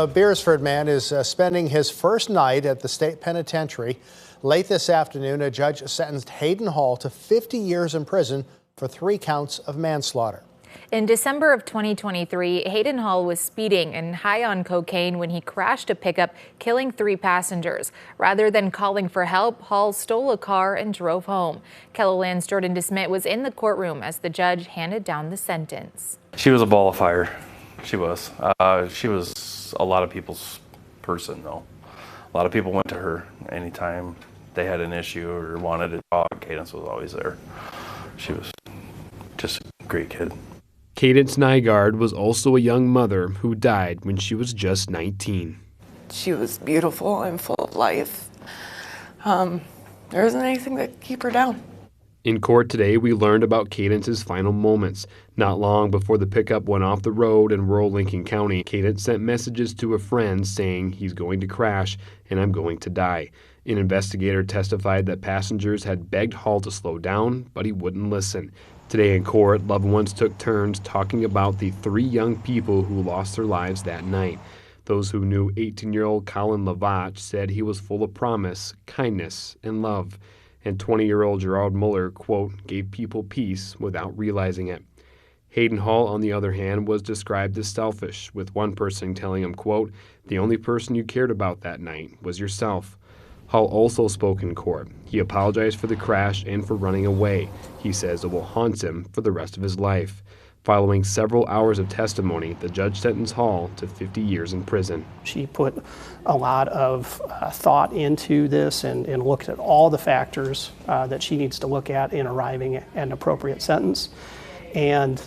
A Beersford man is spending his first night at the state penitentiary. Late this afternoon, a judge sentenced Hayden Hall to 50 years in prison for 3 counts of manslaughter. In December of 2023, Hayden Hall was speeding and high on cocaine when he crashed a pickup, killing 3 passengers. Rather than calling for help, Hall stole a car and drove home. KELOLAND's Jordan DeSmit was in the courtroom as the judge handed down the sentence. She was a ball of fire. She was. She was a lot of people's person, though. A lot of people went to her anytime they had an issue or wanted to talk. Cadence was always there. She was just a great kid. Cadence Nygaard was also a young mother who died when she was just 19. She was beautiful and full of life. There isn't anything that could keep her down. In court today, we learned about Cadence's final moments. Not long before the pickup went off the road in rural Lincoln County, Cadence sent messages to a friend saying, "He's going to crash and I'm going to die." An investigator testified that passengers had begged Hall to slow down, but he wouldn't listen. Today in court, loved ones took turns talking about the 3 young people who lost their lives that night. Those who knew 18-year-old Colin Lavach said he was full of promise, kindness, and love. And 20-year-old Gerard Muller, quote, gave people peace without realizing it. Hayden Hall, on the other hand, was described as selfish, with one person telling him, quote, "The only person you cared about that night was yourself." Hall also spoke in court. He apologized for the crash and for running away. He says it will haunt him for the rest of his life. Following several hours of testimony, the judge sentenced Hall to 50 years in prison. She put a lot of thought into this and looked at all the factors that she needs to look at in arriving at an appropriate sentence. And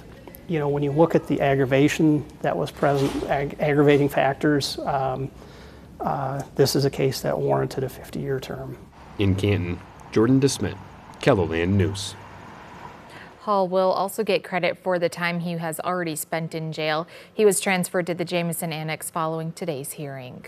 you know, when you look at the aggravation that was present, aggravating factors, this is a case that warranted a 50-year term. In Canton, Jordan DeSmit, KELOLAND News. Hall will also get credit for the time he has already spent in jail. He was transferred to the Jamison Annex following today's hearing.